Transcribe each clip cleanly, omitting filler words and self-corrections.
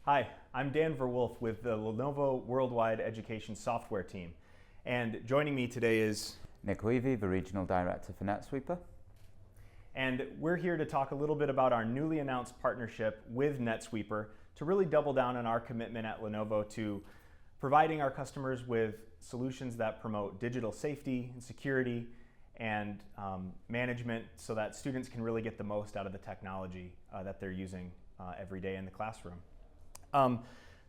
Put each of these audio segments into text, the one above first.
Hi, I'm Dan Verwolf with the Lenovo Worldwide Education Software team. And joining me today is Nick Levey, the Regional Director for Netsweeper. And we're here to talk a little bit about our newly announced partnership with Netsweeper to really double down on our commitment at Lenovo to providing our customers with solutions that promote digital safety and security and management so that students can really get the most out of the technology that they're using every day in the classroom.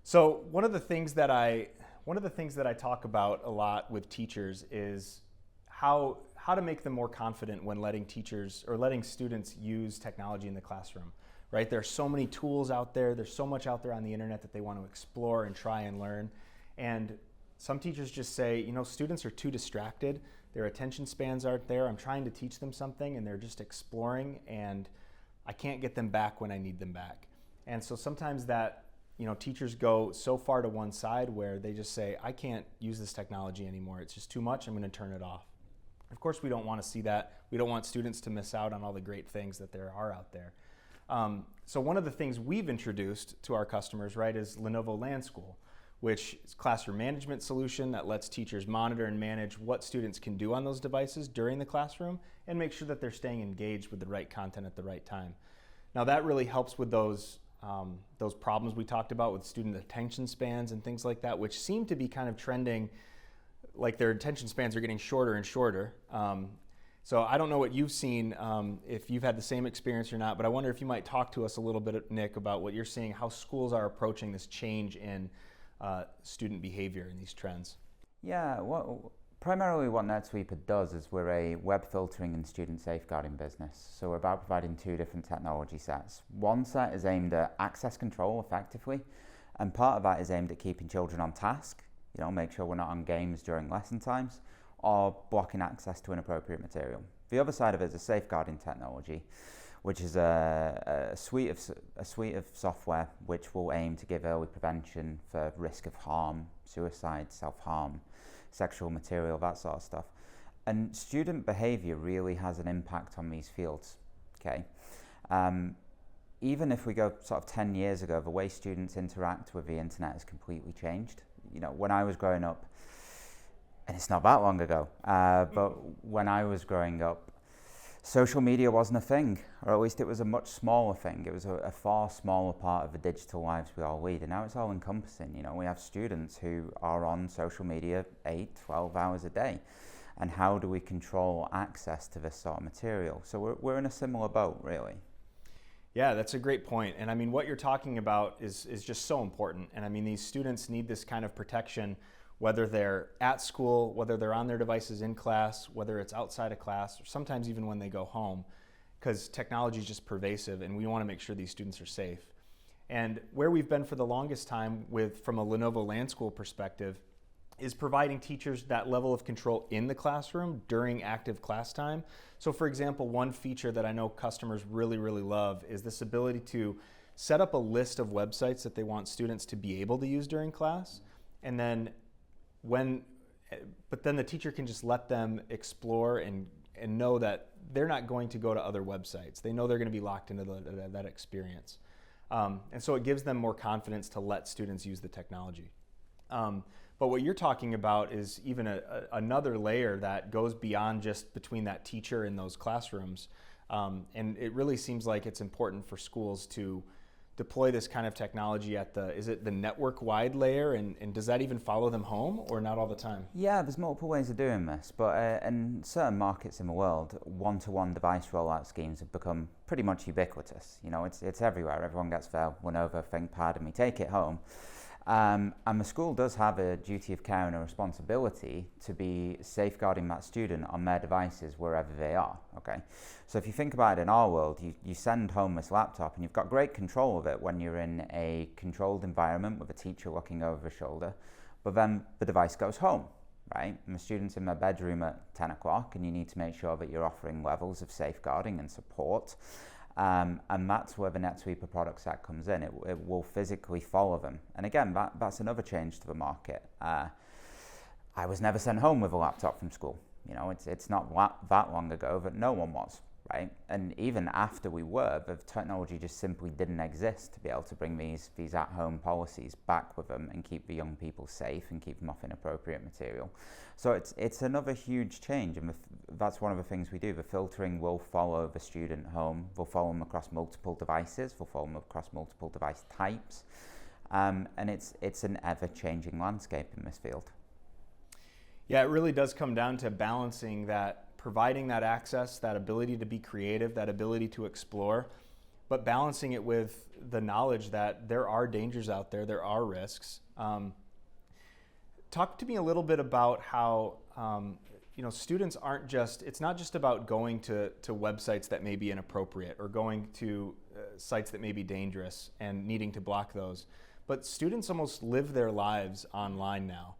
So one of the things that I talk about a lot with teachers is how to make them more confident when letting students use technology in the classroom. Right? There are so many tools out there. There's so much out there on the internet that they want to explore and try and learn. And some teachers just say, you know, students are too distracted. Their attention spans aren't there. I'm trying to teach them something and they're just exploring and I can't get them back when I need them back. And so sometimes that, you know, teachers go so far to one side where they just say, I can't use this technology anymore. It's just too much. I'm going to turn it off. Of course, we don't want to see that. We don't want students to miss out on all the great things that there are out there. So one of the things we've introduced to our customers, right, is Lenovo LanSchool, which is a classroom management solution that lets teachers monitor and manage what students can do on those devices during the classroom and make sure that they're staying engaged with the right content at the right time. Now that really helps with those problems we talked about with student attention spans and things like that, which seem to be kind of trending, like their attention spans are getting shorter and shorter. So I don't know what you've seen, if you've had the same experience or not, but I wonder if you might talk to us a little bit, Nick, about what you're seeing, how schools are approaching this change in student behavior and these trends. Yeah, primarily what Netsweeper does is we're a web filtering and student safeguarding business. So we're about providing two different technology sets. One set is aimed at access control effectively, and part of that is aimed at keeping children on task, you know, make sure we're not on games during lesson times, or blocking access to inappropriate material. The other side of it is a safeguarding technology, which is a suite of software which will aim to give early prevention for risk of harm, suicide, self-harm, sexual material, that sort of stuff. And student behavior really has an impact on these fields, okay? Even if we go sort of 10 years ago, the way students interact with the internet has completely changed. You know, when I was growing up, and it's not that long ago, but when I was growing up, social media wasn't a thing, or at least it was a much smaller thing. It was a far smaller part of the digital lives we all lead, and now it's all encompassing. You know, we have students who are on social media 8, 12 hours a day, and how do we control access to this sort of material? So we're in a similar boat, really. Yeah, that's a great point. And I mean, what you're talking about is just so important. And I mean, these students need this kind of protection, whether they're at school, whether they're on their devices in class, whether it's outside of class, or sometimes even when they go home, because technology is just pervasive and we want to make sure these students are safe. And where we've been for the longest time from a Lenovo LanSchool perspective is providing teachers that level of control in the classroom during active class time. So for example, one feature that I know customers really, really love is this ability to set up a list of websites that they want students to be able to use during class, and then but then the teacher can just let them explore and know that they're not going to go to other websites. They know they're going to be locked into that experience. And so it gives them more confidence to let students use the technology. But what you're talking about is even another layer that goes beyond just between that teacher and those classrooms. And it really seems like it's important for schools to deploy this kind of technology at is it the network-wide layer, and does that even follow them home, or not all the time? Yeah, there's multiple ways of doing this, but in certain markets in the world, one-to-one device rollout schemes have become pretty much ubiquitous. You know, it's everywhere. Everyone gets their Lenovo ThinkPad and we take it home. And the school does have a duty of care and a responsibility to be safeguarding that student on their devices wherever they are, okay? So if you think about it in our world, you send home this laptop and you've got great control of it when you're in a controlled environment with a teacher looking over the shoulder, but then the device goes home, right? And the student's in their bedroom at 10 o'clock and you need to make sure that you're offering levels of safeguarding and support. And that's where the Netsweeper product set comes in. It will physically follow them. And again, that's another change to the market. I was never sent home with a laptop from school. You know, it's not that long ago that no one was. right? And even after we were, the technology just simply didn't exist to be able to bring these at-home policies back with them and keep the young people safe and keep them off inappropriate material. So it's another huge change, and that's one of the things we do. The filtering will follow the student home. We'll follow them across multiple devices. We'll follow them across multiple device types. And it's an ever-changing landscape in this field. Yeah, it really does come down to balancing that, providing that access, that ability to be creative, that ability to explore, but balancing it with the knowledge that there are dangers out there, there are risks. Talk to me a little bit about how students aren't just, it's not just about going to websites that may be inappropriate or going to sites that may be dangerous and needing to block those, but students almost live their lives online now.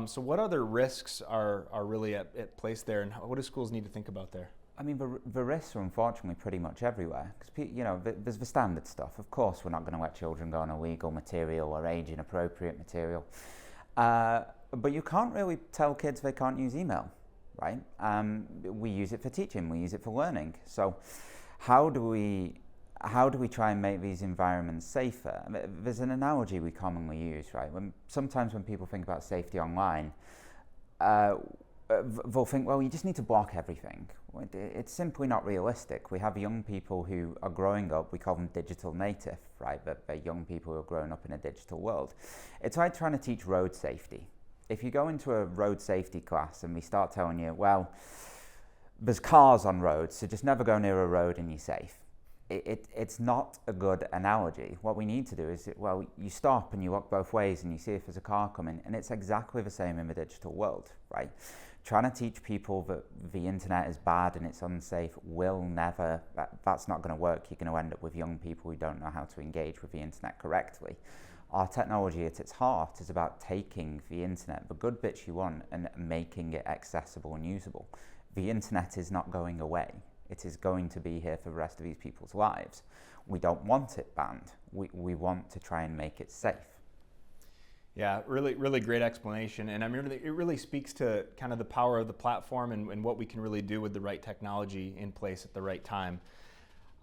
So what other risks are really at place there, and what do schools need to think about there? I mean, the risks are unfortunately pretty much everywhere. Because, there's the standard stuff. Of course, we're not going to let children go on illegal material or age-inappropriate material. But you can't really tell kids they can't use email, right? We use it for teaching, we use it for learning. So how do we try and make these environments safer? I mean, there's an analogy we commonly use, right? Sometimes when people think about safety online, they'll think, well, you just need to block everything. It's simply not realistic. We have young people who are growing up, we call them digital native, right? They're young people who are growing up in a digital world. It's like trying to teach road safety. If you go into a road safety class and we start telling you, well, there's cars on roads, so just never go near a road and you're safe. It's not a good analogy. What we need to do is, you stop and you look both ways and you see if there's a car coming, and it's exactly the same in the digital world, right? Trying to teach people that the internet is bad and it's unsafe that's not going to work. You're going to end up with young people who don't know how to engage with the internet correctly. Our technology at its heart is about taking the internet, the good bits you want, and making it accessible and usable. The internet is not going away. It is going to be here for the rest of these people's lives. We don't want it banned. We want to try and make it safe. Yeah, really, really great explanation. And I mean, it really speaks to kind of the power of the platform and what we can really do with the right technology in place at the right time.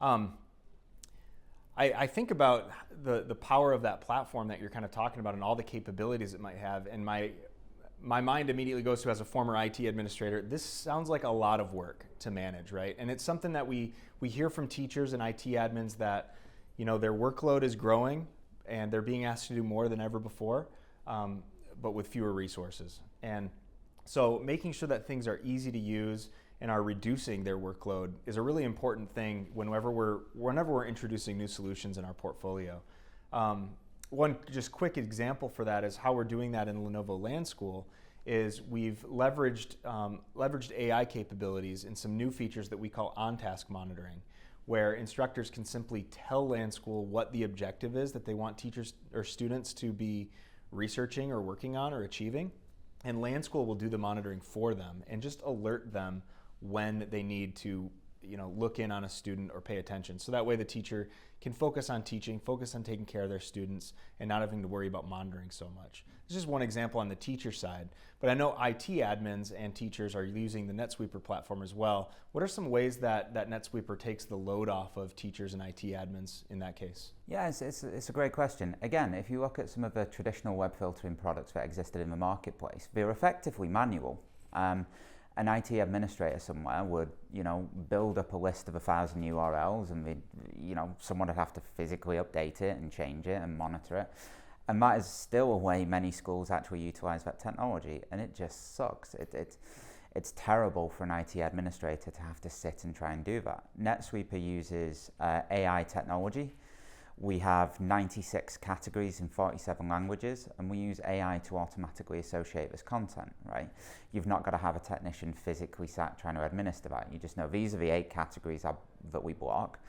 I think about the power of that platform that you're kind of talking about and all the capabilities it might have. And my mind immediately goes to, as a former IT administrator, this sounds like a lot of work to manage, right? And it's something that we hear from teachers and IT admins that, their workload is growing and they're being asked to do more than ever before, but with fewer resources. And so making sure that things are easy to use and are reducing their workload is a really important thing whenever we're introducing new solutions in our portfolio. One just quick example for that is how we're doing that in Lenovo LanSchool is we've leveraged AI capabilities in some new features that we call on-task monitoring, where instructors can simply tell LanSchool what the objective is that they want teachers or students to be researching or working on or achieving, and LanSchool will do the monitoring for them and just alert them when they need to look in on a student or pay attention. So that way the teacher can focus on teaching, focus on taking care of their students, and not having to worry about monitoring so much. This is just one example on the teacher side, but I know IT admins and teachers are using the Netsweeper platform as well. What are some ways that Netsweeper takes the load off of teachers and IT admins in that case? Yeah, it's a great question. Again, if you look at some of the traditional web filtering products that existed in the marketplace, they're effectively manual. An IT administrator somewhere would, build up a list of 1,000 URLs, and someone would have to physically update it and change it and monitor it. And that is still a way many schools actually utilize that technology, and it just sucks. It's terrible for an IT administrator to have to sit and try and do that. Netsweeper uses AI technology. We have 96 categories in 47 languages, and we use AI to automatically associate this content, right? You've not got to have a technician physically sat trying to administer that. You just know these are the 8 categories that we block.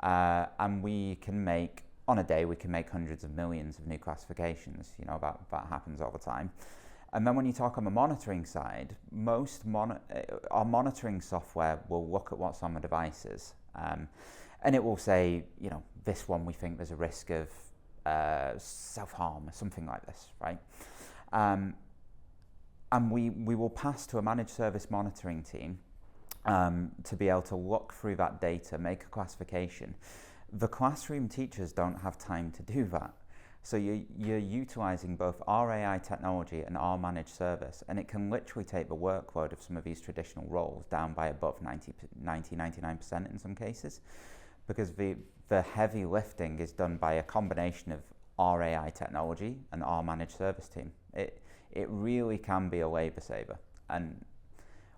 And we can make, on a day, we can make hundreds of millions of new classifications. That happens all the time. And then when you talk on the monitoring side, our monitoring software will look at what's on the devices. And it will say, this one we think there's a risk of self-harm or something like this, right? And we will pass to a managed service monitoring team to be able to look through that data, make a classification. The classroom teachers don't have time to do that. So you're utilizing both our AI technology and our managed service, and it can literally take the workload of some of these traditional roles down by above 99% in some cases, because the heavy lifting is done by a combination of our AI technology and our managed service team. It really can be a labor saver, and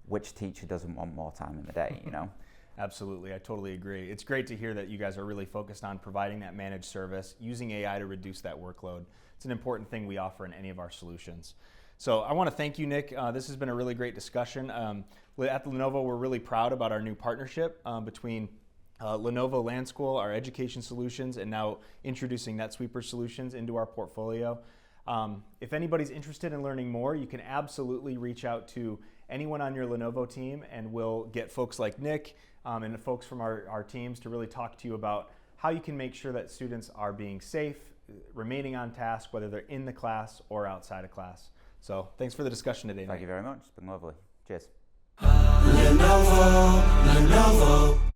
which teacher doesn't want more time in the day, you know? Absolutely, I totally agree. It's great to hear that you guys are really focused on providing that managed service, using AI to reduce that workload. It's an important thing we offer in any of our solutions. So I want to thank you, Nick. This has been a really great discussion. At Lenovo, we're really proud about our new partnership between Lenovo LanSchool, our education solutions, and now introducing Netsweeper solutions into our portfolio. If anybody's interested in learning more, you can absolutely reach out to anyone on your Lenovo team, and we'll get folks like Nick and the folks from our teams to really talk to you about how you can make sure that students are being safe, remaining on task, whether they're in the class or outside of class. So thanks for the discussion today, Nick. Thank you very much. It's been lovely. Cheers. Lenovo.